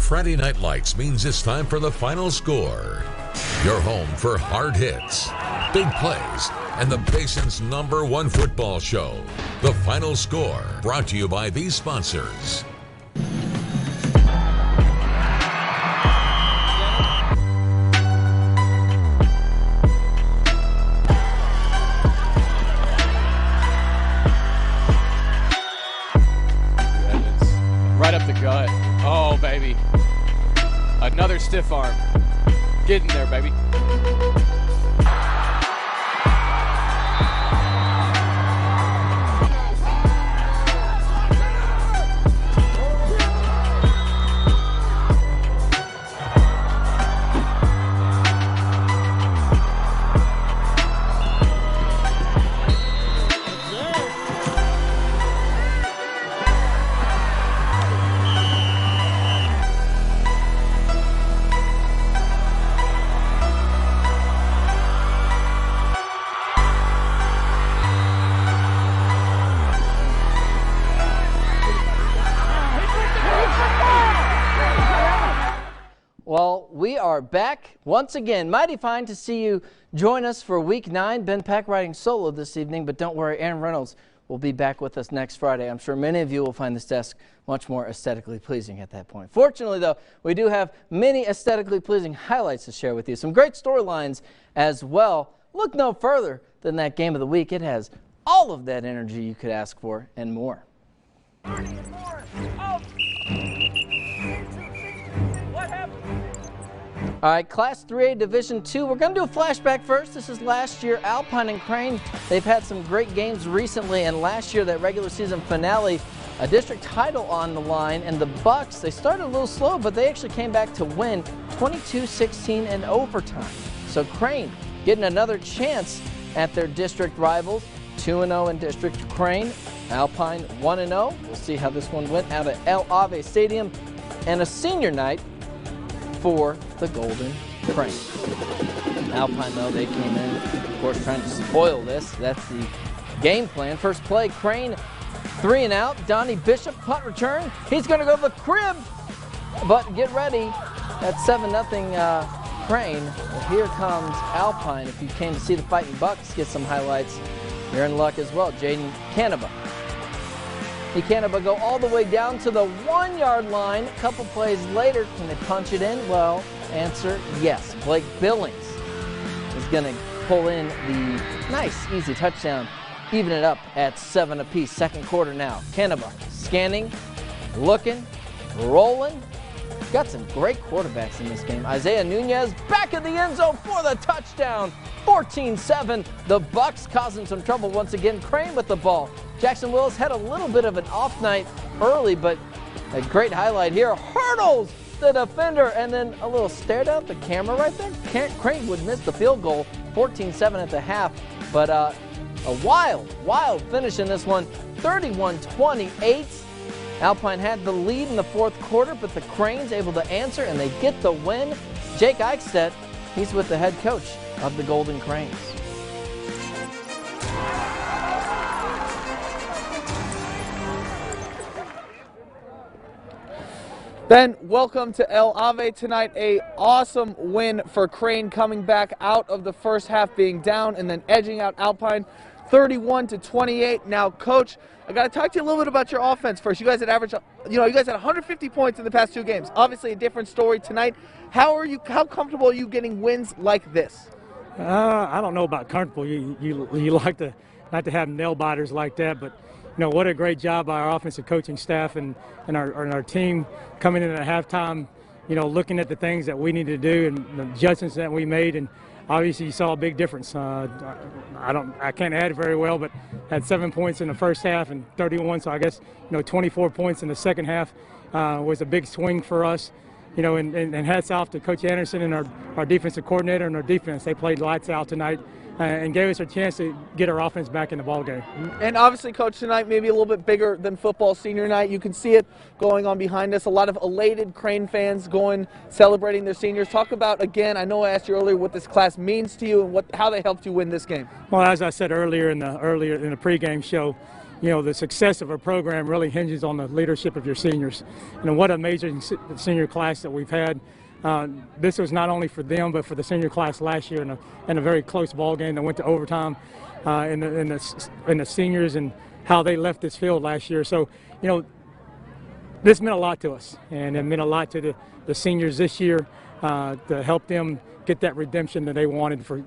Friday Night Lights means it's time for the final score. Your home for hard hits, big plays, and the Basin's #1 football show. The Final Score, brought to you by these sponsors. Right up the gut. Oh, baby. Another stiff arm. Get in there, baby. Well, we are back once again. Mighty fine to see you join us for Week 9. Ben Peck riding solo this evening, but don't worry, Aaron Reynolds will be back with us next Friday. I'm sure many of you will find this desk much more aesthetically pleasing at that point. Fortunately, though, we do have many aesthetically pleasing highlights to share with you. Some great storylines as well. Look no further than that game of the week. It has all of that energy you could ask for and more. All right, Class 3A Division II. We're going to do a flashback first. This is last year. Alpine and Crane, they've had some great games recently, and last year, that regular season finale, a district title on the line, and the Bucks, they started a little slow, but they actually came back to win 22-16 in overtime. So Crane getting another chance at their district rivals, 2-0 in district Crane. Alpine 1-0. We'll see how this one went out at El Ave Stadium, and a senior night for the Golden Crane. Alpine, though, they came in, of course, trying to spoil this. That's the game plan. First play, Crane 3 and out. Donnie Bishop, punt return. He's going to go to the crib, but get ready. That's 7-0 Crane. Well, here comes Alpine. If you came to see the Fighting Bucks get some highlights, you're in luck as well. Jaden Canaba. Canaba go all the way down to the 1-yard line. A couple plays later, can they punch it in? Well, answer yes. Blake Billings is going to pull in the nice, easy touchdown, even it up at 7 apiece. Second quarter now. Canaba scanning, looking, rolling. Got some great quarterbacks in this game. Isaiah Nunez back in the end zone for the touchdown. 14-7. The Bucks causing some trouble once again. Crane with the ball. Jackson Willis had a little bit of an off night early, but a great highlight here. Hurdles the defender, and then a little stare down at the camera right there. Crane would miss the field goal. 14-7 at the half, but a wild finish in this one. 31-28. Alpine had the lead in the fourth quarter, but the Cranes able to answer, and they get the win. Jake Eichstedt, he's with the head coach of the Golden Cranes. Ben, welcome to El Ave tonight. A awesome win for Crane, coming back out of the first half being down and then edging out Alpine 31-28. Now, Coach, I got to talk to you a little bit about your offense first. You guys had averaged, you guys had 150 points in the past 2 games. Obviously a different story tonight. How comfortable are you getting wins like this? I don't know about comfortable. You like to have nail biters like that, but what a great job by our offensive coaching staff and our team coming in at halftime, looking at the things that we needed to do and the adjustments that we made, and obviously you saw a big difference. I can't add very well, but had 7 points in the first half and 31, so I guess 24 points in the second half was a big swing for us. And hats off to Coach Anderson and our defensive coordinator and our defense. They played lights out tonight and gave us a chance to get our offense back in the ballgame. And obviously, Coach, tonight maybe a little bit bigger than football senior night. You can see it going on behind us. A lot of elated Crane fans going, celebrating their seniors. Talk about, again, I know I asked you earlier what this class means to you and how they helped you win this game. Well, as I said earlier in the pregame show, you know, the success of a program really hinges on the leadership of your seniors. And what an amazing senior class that we've had. This was not only for them, but for the senior class last year in a very close ball game that went to overtime, in the seniors and how they left this field last year. So, you know, this meant a lot to us, and it meant a lot to the seniors this year to help them get that redemption that they wanted for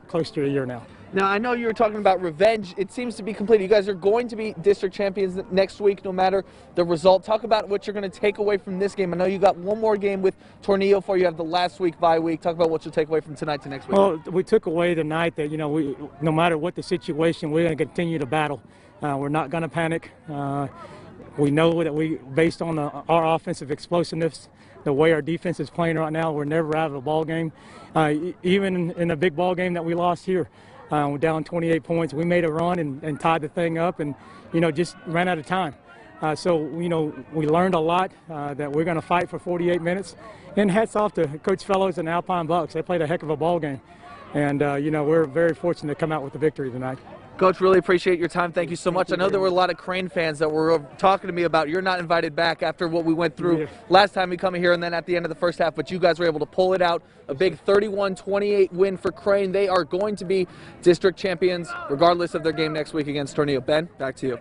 close to a year now. Now, I know you were talking about revenge. It seems to be complete. You guys are going to be district champions next week, no matter the result. Talk about what you're going to take away from this game. I know you got one more game with Tornillo before you have the last week bye week. Talk about what you'll take away from tonight to next week. Well, we took away tonight that, you know, no matter what the situation, we're going to continue to battle. We're not going to panic. We know that based on our offensive explosiveness, the way our defense is playing right now, we're never out of a ball game. Even in a big ball game that we lost here, we're down 28 points. We made a run and tied the thing up, and, you know, just ran out of time. So, you know, we learned a lot, that we're going to fight for 48 minutes. And hats off to Coach Fellows and Alpine Bucks. They played a heck of a ball game. And, you know, we're very fortunate to come out with the victory tonight. Coach, really appreciate your time. Thank you so much. I know there were a lot of Crane fans that were talking to me about you're not invited back after what we went through last time we come here and then at the end of the first half, but you guys were able to pull it out. A big 31-28 win for Crane. They are going to be district champions regardless of their game next week against Tornillo. Ben, back to you.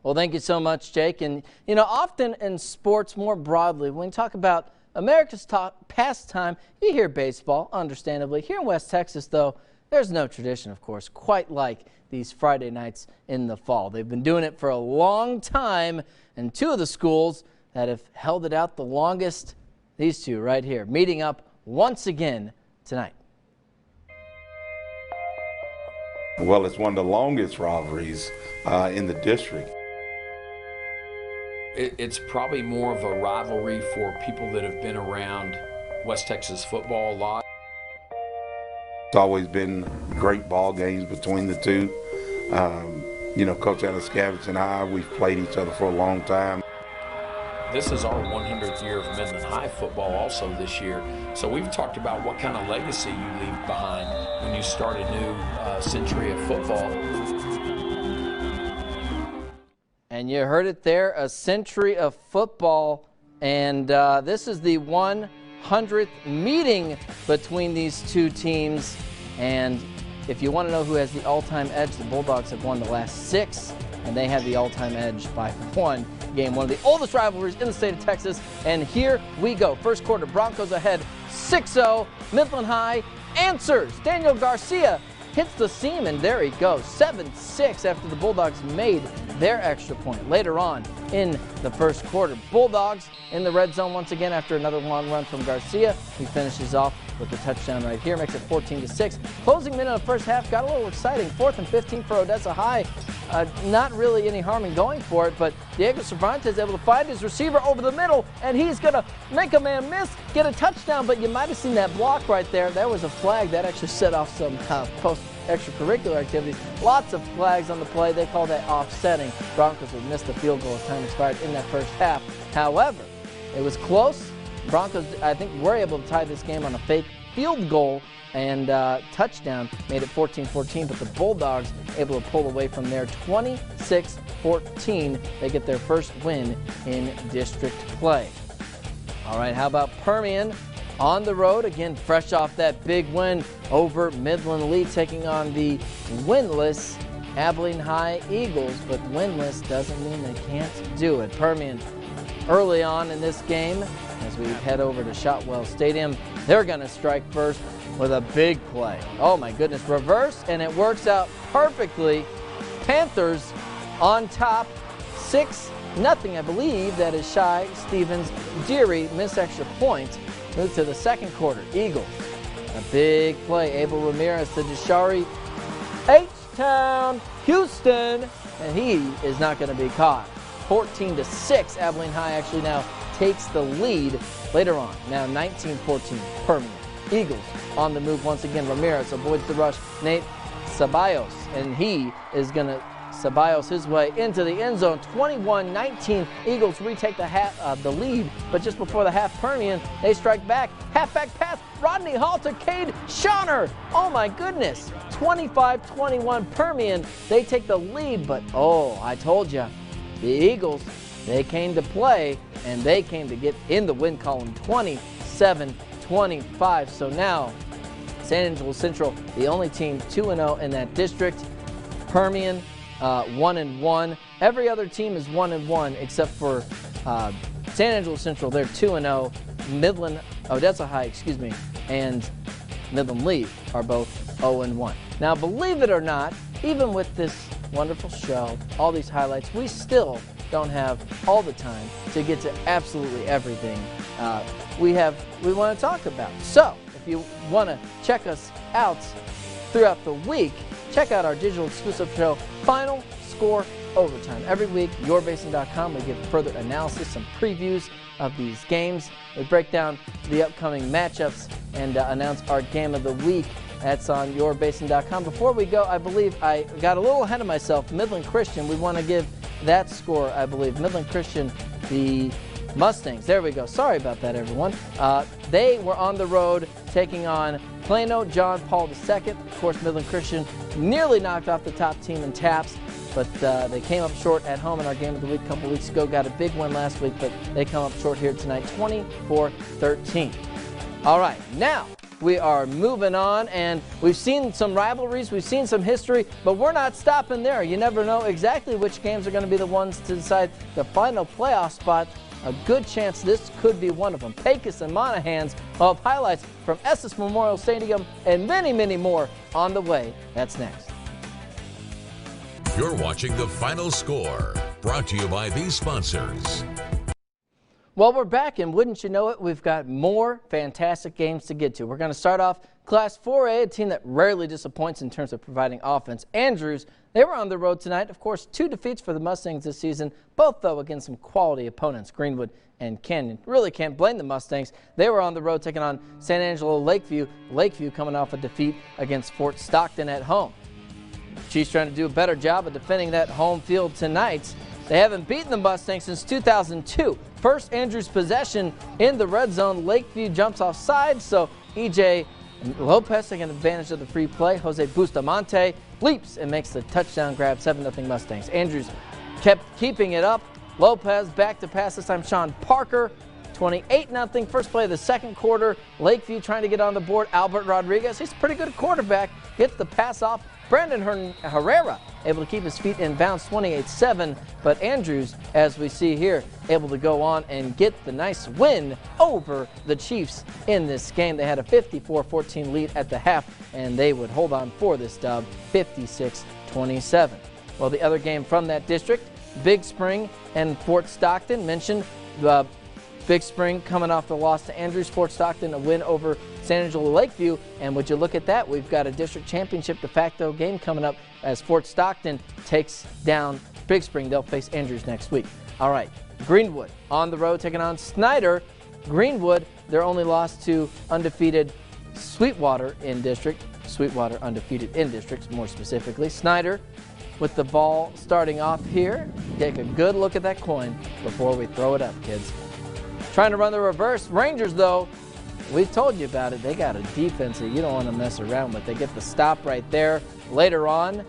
Well, thank you so much, Jake. And, you know, often in sports more broadly, when we talk about America's pastime, you hear baseball, understandably. Here in West Texas, though, there's no tradition, of course, quite like these Friday nights in the fall. They've been doing it for a long time, and two of the schools that have held it out the longest, these two right here, meeting up once again tonight. Well, it's one of the longest rivalries in the district. It's probably more of a rivalry for people that have been around West Texas football a lot. It's always been great ball games between the two. You know, Coach Anaskavich and I, we've played each other for a long time. This is our 100th year of Midland High football also this year. So we've talked about what kind of legacy you leave behind when you start a new century of football. And you heard it there, a century of football. And this is the 100th meeting between these two teams. And if you want to know who has the all-time edge, the Bulldogs have won the last 6, and they have the all-time edge by 1 game. One of the oldest rivalries in the state of Texas. And here we go. First quarter, Broncos ahead 6-0. Midland High answers. Daniel Garcia hits the seam, and there he goes. 7-6 after the Bulldogs made their extra point. Later on in the first quarter, Bulldogs in the red zone once again after another long run from Garcia. He finishes off with the touchdown right here, makes it 14-6. Closing minute of the first half got a little exciting. 4th and 15 for Odessa High. Not really any harm in going for it, but Diego Cervantes able to find his receiver over the middle, and he's going to make a man miss, get a touchdown, but you might have seen that block right there. That was a flag that actually set off some post-extracurricular activities. Lots of flags on the play. They call that offsetting. Broncos would miss the field goal as time expired in that first half. However, it was close. Broncos, I think, were able to tie this game on a fake field goal and touchdown, made it 14-14, but the Bulldogs able to pull away from there 26-14. They get their first win in district play. All right, how about Permian on the road? Again, fresh off that big win over Midland Lee, taking on the winless Abilene High Eagles, but winless doesn't mean they can't do it. Permian early on in this game, as we head over to Shotwell Stadium, they're going to strike first with a big play. Oh my goodness, reverse, and it works out perfectly. Panthers on top, 6-0, I believe. That is Shy Stevens. Deary miss extra points. Move to the second quarter. Eagles, a big play. Abel Ramirez to Deshari H-Town, Houston, and he is not going to be caught. 14-6. Abilene High actually now takes the lead later on. Now 19-14. Permian. Eagles on the move once again. Ramirez avoids the rush. Nate Ceballos, and he is going to Ceballos his way into the end zone. 21-19. Eagles retake the lead, but just before the half, Permian, they strike back. Halfback pass Rodney Hall to Cade Shawner. Oh my goodness. 25-21 Permian. They take the lead, but oh, I told you, the Eagles, they came to play, and they came to get in the win column, 27-25. So now, San Angelo Central, the only team 2-0 in that district. Permian, 1-1. Every other team is 1-1 except for San Angelo Central. They're 2-0. Midland, Odessa High, excuse me, and Midland Lee are both 0-1. Now, believe it or not, even with this wonderful show, all these highlights, we still don't have all the time to get to absolutely everything we want to talk about. So, if you want to check us out throughout the week, check out our digital exclusive show, Final Score Overtime. Every week, YourBasin.com, we give further analysis, some previews of these games. We break down the upcoming matchups and announce our game of the week. That's on YourBasin.com. Before we go, I believe I got a little ahead of myself. Midland Christian, we want to give that score, I believe. Midland Christian, the Mustangs. There we go. Sorry about that, everyone. They were on the road taking on Plano John Paul II. Of course, Midland Christian nearly knocked off the top team in taps, but they came up short at home in our game of the week a couple weeks ago. Got a big win last week, but they come up short here tonight, 24-13. All right, now we are moving on, and we've seen some rivalries, we've seen some history, but we're not stopping there. You never know exactly which games are going to be the ones to decide the final playoff spot. A good chance this could be one of them. Pecos and Monahans will have highlights from Estes Memorial Stadium and many, many more on the way. That's next. You're watching The Final Score, brought to you by these sponsors. Well, we're back, and wouldn't you know it, we've got more fantastic games to get to. We're going to start off Class 4A, a team that rarely disappoints in terms of providing offense. Andrews, they were on the road tonight. Of course, 2 defeats for the Mustangs this season, both, though, against some quality opponents, Greenwood and Canyon. Really can't blame the Mustangs. They were on the road taking on San Angelo Lakeview. Lakeview coming off a defeat against Fort Stockton at home. Chiefs trying to do a better job of defending that home field tonight. They haven't beaten the Mustangs since 2002. First Andrews possession in the red zone. Lakeview jumps offside, so E.J. Lopez taking advantage of the free play. Jose Bustamante leaps and makes the touchdown grab, 7-0 Mustangs. Andrews kept keeping it up. Lopez back to pass, this time Sean Parker. 28-0, first play of the second quarter. Lakeview trying to get on the board. Albert Rodriguez, he's a pretty good quarterback, gets the pass off. Brandon Herrera able to keep his feet in bounds, 28-7. But Andrews, as we see here, able to go on and get the nice win over the Chiefs in this game. They had a 54-14 lead at the half, and they would hold on for this dub, 56-27. Well, the other game from that district, Big Spring and Fort Stockton, mentioned the Big Spring coming off the loss to Andrews. Fort Stockton a win over San Angelo Lakeview, and would you look at that, we've got a district championship de facto game coming up as Fort Stockton takes down Big Spring. They'll face Andrews next week. All right, Greenwood on the road taking on Snyder. Greenwood, their only loss to undefeated Sweetwater in district. Sweetwater undefeated in districts, more specifically. Snyder with the ball starting off here. Take a good look at that coin before we throw it up, kids. Trying to run the reverse. Rangers, though, we've told you about it. They got a defense that you don't want to mess around with. They get the stop right there. Later on,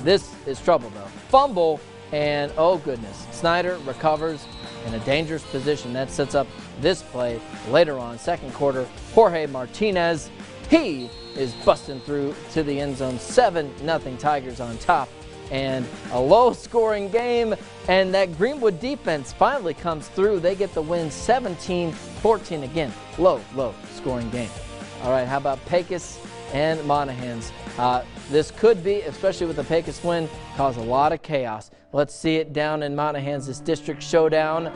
this is trouble, though. Fumble, and oh, goodness. Snyder recovers in a dangerous position. That sets up this play later on. Second quarter, Jorge Martinez, he is busting through to the end zone. 7-0 Tigers on top. And a low-scoring game, and that Greenwood defense finally comes through. They get the win, 17-14 again. Low-scoring game. All right, how about Pecos and Monahans? This could be, especially with the Pecos win, cause a lot of chaos. Let's see it down in Monahans, this district showdown.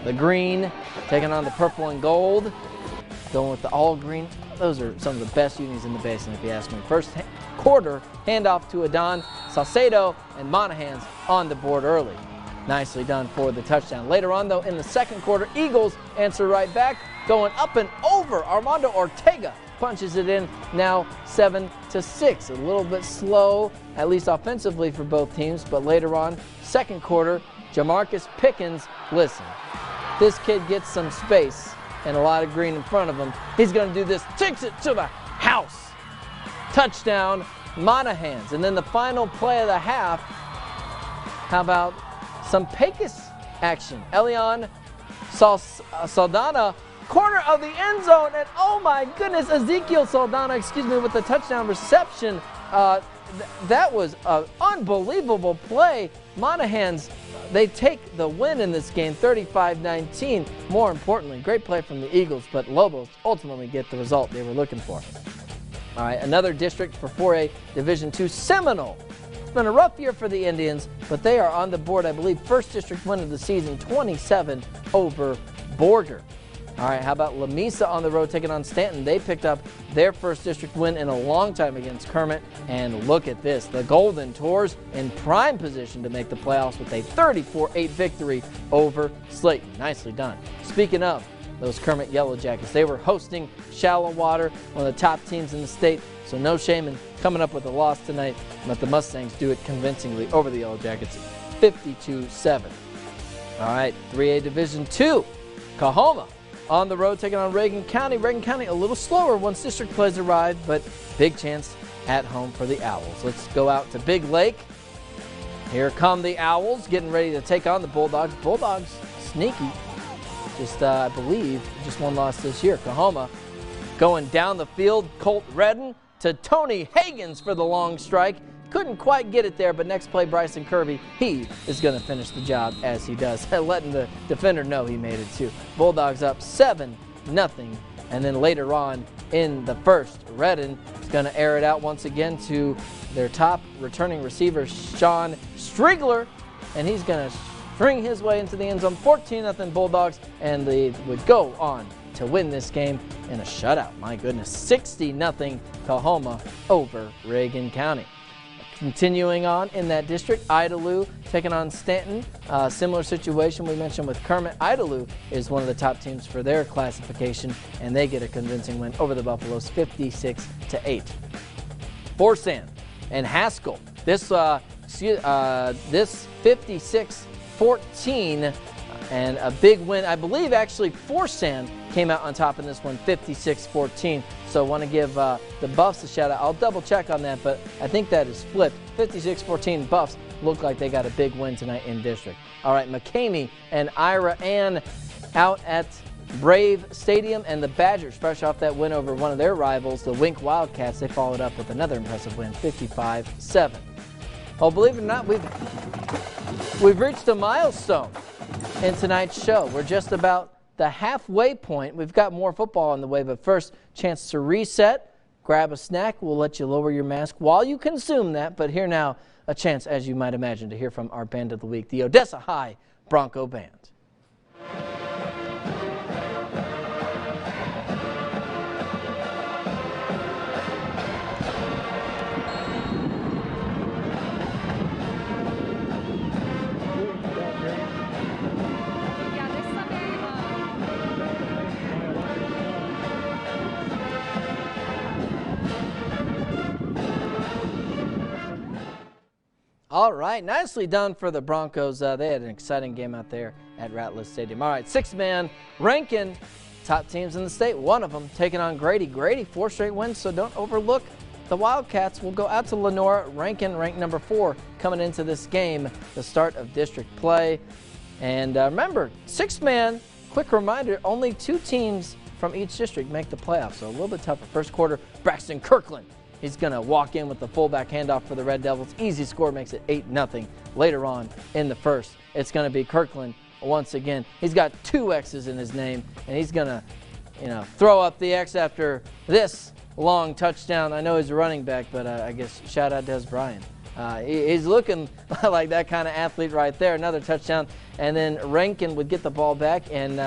The green taking on the purple and gold. Going with the all-green. Those are some of the best unis in the basin, if you ask me. First quarter, handoff to Adon Salcedo, and Monahans on the board early. Nicely done for the touchdown. Later on, though, in the second quarter, Eagles answer right back, going up and over. Armando Ortega punches it in, now 7-6. A little bit slow, at least offensively for both teams, but later on, second quarter, Jamarcus Pickens, listen, this kid gets some space, and a lot of green in front of him. He's going to do this, takes it to the house. Touchdown, Monahans. And then the final play of the half, how about some Pecos action? Elion Saldana, corner of the end zone, and oh my goodness, Ezekiel Saldana, with the touchdown reception. That was an unbelievable play. Monahans, they take the win in this game, 35-19. More importantly, great play from the Eagles, but Lobos ultimately get the result they were looking for. All right, another district for 4A Division II, Seminole. It's been a rough year for the Indians, but they are on the board, I believe, first district win of the season, 27 over Borger. All right, how about Lamesa on the road taking on Stanton? They picked up their first district win in a long time against Kermit. And look at this, the Golden Tours in prime position to make the playoffs with a 34-8 victory over Slaton. Nicely done. Speaking of those Kermit Yellow Jackets, they were hosting Shallow Water, one of the top teams in the state. So no shame in coming up with a loss tonight, but the Mustangs do it convincingly over the Yellow Jackets, 52-7. All right, 3A Division II, Coahoma on the road taking on Reagan County. Reagan County a little slower once district plays arrive, but big chance at home for the Owls. Let's go out to Big Lake. Here come the Owls getting ready to take on the Bulldogs. Bulldogs sneaky. Just, I believe, just one loss this year. Coahoma going down the field. Colt Redden to Tony Higgins for the long strike. Couldn't quite get it there, but next play, Bryson Kirby, he is going to finish the job as he does, letting the defender know he made it too. Bulldogs up 7-0, and then later on in the first, Redden is going to air it out once again to their top returning receiver, Sean Strigler, and he's going to string his way into the end zone, 14-0 Bulldogs, and they would go on to win this game in a shutout. My goodness, 60-0 Coahoma over Reagan County. Continuing on in that district, Idalou taking on Stanton. Similar situation we mentioned with Kermit. Idalou is one of the top teams for their classification, and they get a convincing win over the Buffaloes, 56-8. Forsan and Haskell. This 56-14, and a big win. I believe actually Forsan came out on top in this one, 56-14. So I want to give the Buffs a shout out. I'll double check on that, but I think that is flipped. 56-14 Buffs look like they got a big win tonight in district. All right, McCamey and Ira Ann out at Brave Stadium, and the Badgers, fresh off that win over one of their rivals, the Wink Wildcats, they followed up with another impressive win, 55-7. Well, believe it or not, we've reached a milestone in tonight's show. We're just about the halfway point. We've got more football on the way, but first, chance to reset, grab a snack. We'll let you lower your mask while you consume that, but here now, a chance, as you might imagine, to hear from our band of the week, the Odessa High Bronco Band. All right, nicely done for the Broncos. They had an exciting game out there at Ratliff Stadium. All right, six-man Rankin, top teams in the state. One of them taking on Grady. Grady, 4 straight wins, so don't overlook the Wildcats. Will go out to Lenora. Rankin, ranked number 4, coming into this game, the start of district play. And remember, six-man, quick reminder, only 2 teams from each district make the playoffs, so a little bit tougher. First quarter, Braxton Kirkland. He's going to walk in with the fullback handoff for the Red Devils. Easy score, makes it 8-0. Later on in the first, it's going to be Kirkland once again. He's got 2 X's in his name, and he's going to, throw up the X after this long touchdown. I know he's a running back, but I guess shout out Des Bryant. He's looking like that kind of athlete right there. Another touchdown, and then Rankin would get the ball back, and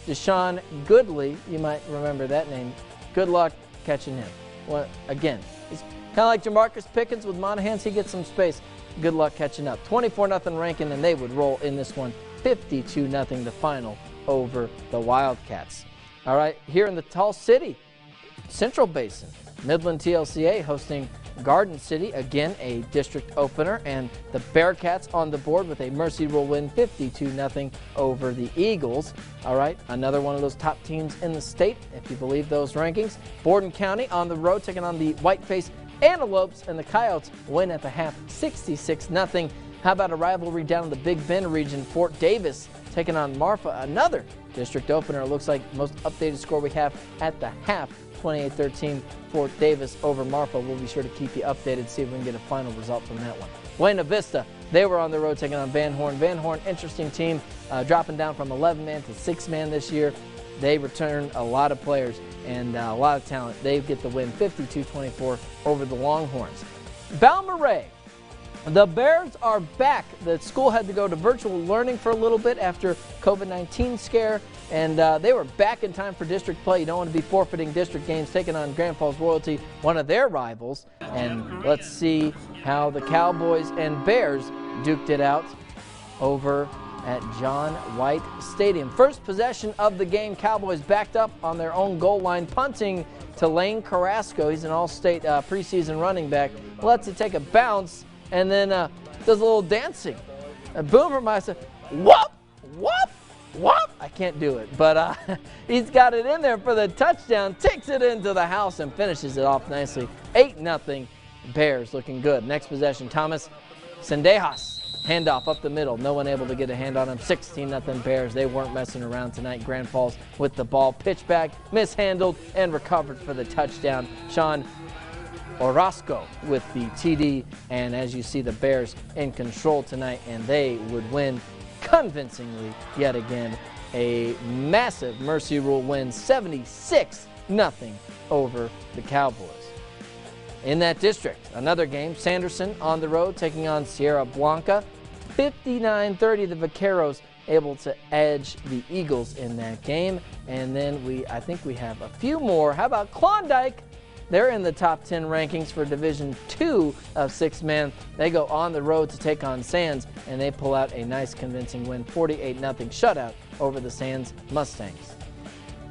Deshaun Goodley, you might remember that name. Good luck catching him. Well, again, he's kind of like Jamarcus Pickens with Monahans. He gets some space. Good luck catching up. 24-0 Rankin, and they would roll in this one. 52-0 the final over the Wildcats. All right, here in the Tall City, Central Basin, Midland TLCA hosting Garden City, again a district opener, and the Bearkats on the board with a Mercy Rule win 52-0 over the Eagles. All right, another one of those top teams in the state, if you believe those rankings. Borden County on the road taking on the Whiteface Antelopes, and the Coyotes win at the half 66-0. How about a rivalry down in the Big Bend region? Fort Davis taking on Marfa, another district opener. It looks like most updated score we have at the half, 28-13, Fort Davis over Marfa. We'll be sure to keep you updated, see if we can get a final result from that one. Buena Vista, they were on the road taking on Van Horn. Van Horn, interesting team, dropping down from 11-man to 6-man this year. They return a lot of players and a lot of talent. They get the win 52-24 over the Longhorns. Balmorhea, the Bears are back. The school had to go to virtual learning for a little bit after COVID-19 scare, and they were back in time for district play. You don't want to be forfeiting district games, taking on Grand Falls Royalty, one of their rivals. And let's see how the Cowboys and Bears duked it out over at John White Stadium. First possession of the game, Cowboys backed up on their own goal line, punting to Lane Carrasco. He's an all-state preseason running back. Lets it take a bounce, and then does a little dancing. Boomer might say, whoop, whoop, whoop. I can't do it, but he's got it in there for the touchdown, takes it into the house, and finishes it off nicely. 8-0, Bears looking good. Next possession, Thomas Sendejas. Handoff up the middle. No one able to get a hand on him. 16-0 Bears. They weren't messing around tonight. Grand Falls with the ball. Pitch back, mishandled, and recovered for the touchdown. Sean Orozco with the TD, and as you see, the Bears in control tonight, and they would win convincingly yet again. A massive Mercy Rule win, 76-0 over the Cowboys. In that district, another game, Sanderson on the road taking on Sierra Blanca. 59-30, the Vaqueros able to edge the Eagles in that game. And then I think we have a few more. How about Klondike? They're in the top 10 rankings for Division II of 6-man. They go on the road to take on Sands, and they pull out a nice convincing win, 48-0 shutout over the Sands Mustangs.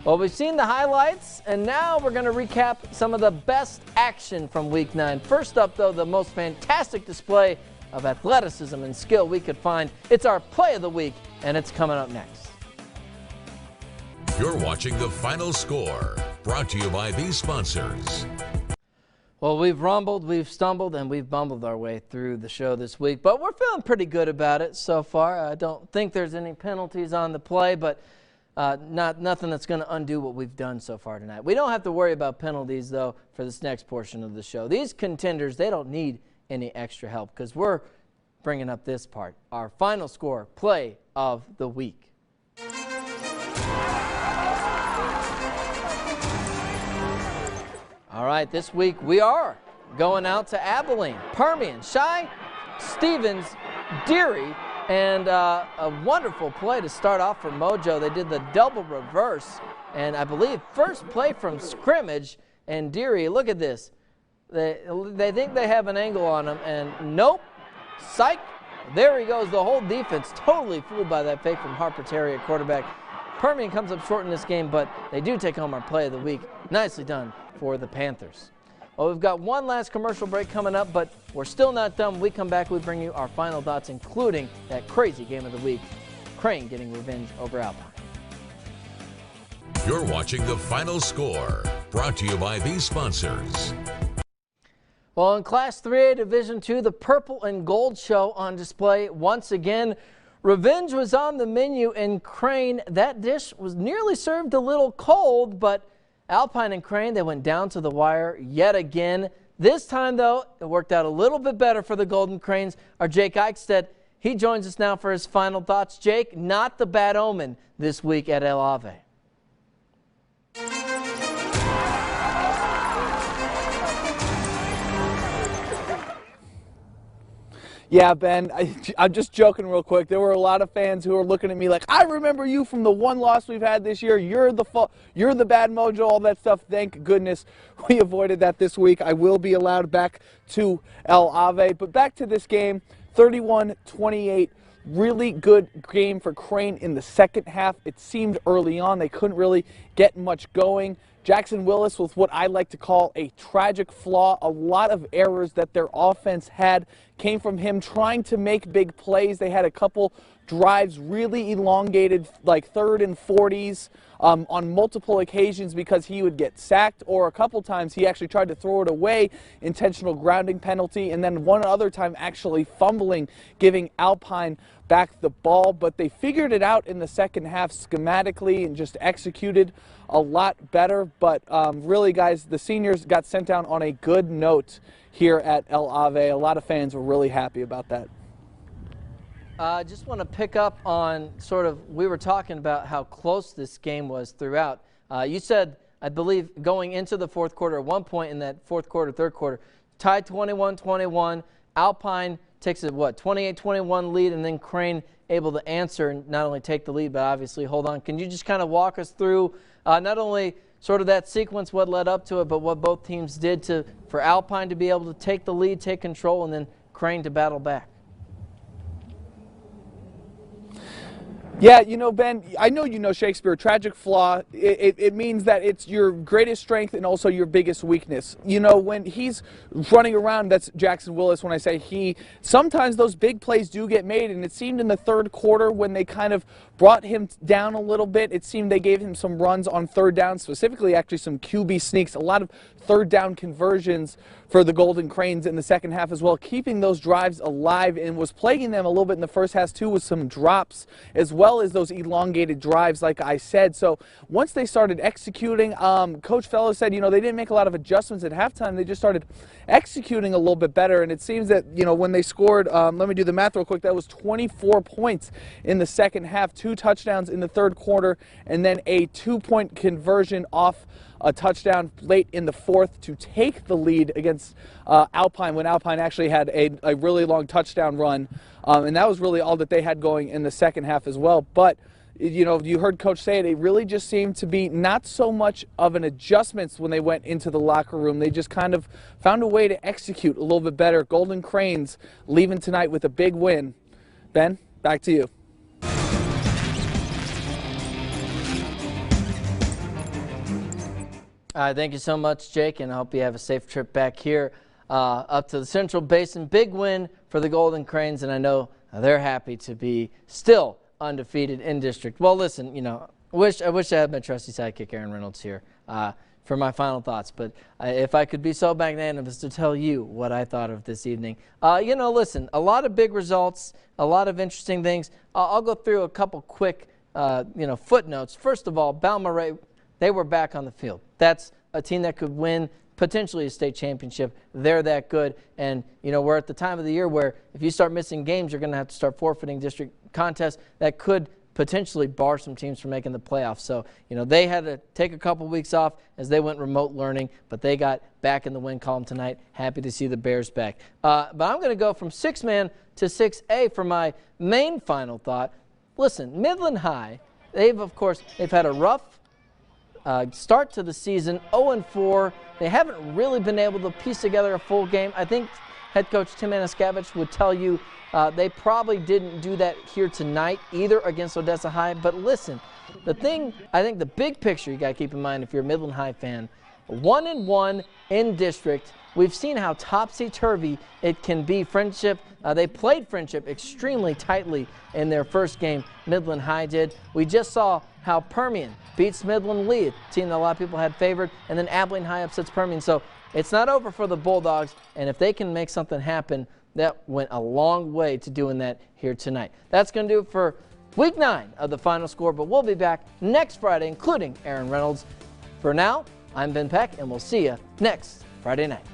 Well, we've seen the highlights, and now we're going to recap some of the best action from Week 9. First up, though, the most fantastic display of athleticism and skill we could find. It's our Play of the Week, and it's coming up next. You're watching The Final Score, brought to you by these sponsors. Well, we've rumbled, we've stumbled, and we've bumbled our way through the show this week, but we're feeling pretty good about it so far. I don't think there's any penalties on the play, but nothing that's going to undo what we've done so far tonight. We don't have to worry about penalties, though, for this next portion of the show. These contenders, they don't need any extra help because we're bringing up this part, our Final Score Play of the Week. All right, this week we are going out to Abilene, Permian, Shy, Stevens, Deary, and a wonderful play to start off for Mojo. They did the double reverse, and I believe first play from scrimmage, and Deary, look at this. They think they have an angle on him, and nope, psych, there he goes. The whole defense totally fooled by that fake from Harper Terry at quarterback. Permian comes up short in this game, but they do take home our Play of the Week. Nicely done for the Panthers. Well, we've got one last commercial break coming up, but we're still not done. When we come back, we bring you our final thoughts, including that crazy game of the week, Crane getting revenge over Alpine. You're watching The Final Score, brought to you by these sponsors. Well, in Class 3A Division II, the Purple and Gold Show on display once again. Revenge was on the menu in Crane. That dish was nearly served a little cold, but Alpine and Crane, they went down to the wire yet again. This time, though, it worked out a little bit better for the Golden Cranes. Our Jake Eichstedt, he joins us now for his final thoughts. Jake, not the bad omen this week at El Ave. Yeah, Ben, I'm just joking real quick. There were a lot of fans who were looking at me like, I remember you from the one loss we've had this year. You're the bad mojo, all that stuff. Thank goodness we avoided that this week. I will be allowed back to El Ave. But back to this game, 31-28. Really good game for Crane in the second half. It seemed early on they couldn't really get much going. Jackson Willis with what I like to call a tragic flaw. A lot of errors that their offense had came from him trying to make big plays. They had a couple drives really elongated, like 3rd and 40s on multiple occasions because he would get sacked, or a couple times he actually tried to throw it away, intentional grounding penalty, and then one other time actually fumbling, giving Alpine back the ball. But they figured it out in the second half schematically and just executed a lot better. But really, guys, the seniors got sent down on a good note here at El Ave. A lot of fans were really happy about that. I just want to pick up on we were talking about how close this game was throughout. You said, I believe, going into the fourth quarter, at one point in that fourth quarter, third quarter, tied 21-21. Alpine takes a, 28-21 lead, and then Crane able to answer and not only take the lead, but obviously hold on. Can you just kind of walk us through not only sort of that sequence, what led up to it, but what both teams did for Alpine to be able to take the lead, take control, and then Crane to battle back? Yeah, you know, Ben, I know you know Shakespeare. Tragic flaw, it means that it's your greatest strength and also your biggest weakness. You know, when he's running around, that's Jackson Willis, when I say he, sometimes those big plays do get made, and it seemed in the third quarter when they kind of brought him down a little bit, it seemed they gave him some runs on third down, specifically actually some QB sneaks, a lot of third down conversions for the Golden Cranes in the second half as well, keeping those drives alive, and was plaguing them a little bit in the first half too with some drops as well as those elongated drives like I said. So once they started executing, Coach Fellows said, you know, they didn't make a lot of adjustments at halftime. They just started executing a little bit better, and it seems that, you know, when they scored, let me do the math real quick, that was 24 points in the second half, 2 touchdowns in the third quarter, and then a 2-point conversion off a touchdown late in the fourth to take the lead against Alpine, when Alpine actually had a really long touchdown run. And that was really all that they had going in the second half as well. But, you know, you heard Coach say it really just seemed to be not so much of an adjustments when they went into the locker room. They just kind of found a way to execute a little bit better. Golden Cranes leaving tonight with a big win. Ben, back to you. Thank you so much, Jake, and I hope you have a safe trip back here up to the Central Basin. Big win for the Golden Cranes, and I know they're happy to be still undefeated in district. Well, listen, you know, I wish I had my trusty sidekick Aaron Reynolds here for my final thoughts, but if I could be so magnanimous to tell you what I thought of this evening. You know, listen, a lot of big results, a lot of interesting things. I'll go through a couple quick, you know, footnotes. First of all, Balmorhea, they were back on the field. That's a team that could win potentially a state championship. They're that good. And, you know, we're at the time of the year where if you start missing games, you're going to have to start forfeiting district contests. That could potentially bar some teams from making the playoffs. So, you know, they had to take a couple weeks off as they went remote learning, but they got back in the win column tonight. Happy to see the Bears back. But I'm going to go from 6-man to 6A for my main final thought. Listen, Midland High, they've had a rough start to the season, 0-4. They haven't really been able to piece together a full game. I think head coach Tim Anaskavich would tell you they probably didn't do that here tonight either against Odessa High. But listen, the thing, I think the big picture you got to keep in mind if you're a Midland High fan, 1-1 in district. We've seen how topsy-turvy it can be. Friendship, they played Friendship extremely tightly in their first game. Midland High did. We just saw how Permian beats Midland Lee, a team that a lot of people had favored, and then Abilene High upsets Permian. So it's not over for the Bulldogs, and if they can make something happen, that went a long way to doing that here tonight. That's going to do it for Week 9 of the Final Score, but we'll be back next Friday, including Aaron Reynolds. For now, I'm Ben Peck, and we'll see you next Friday night.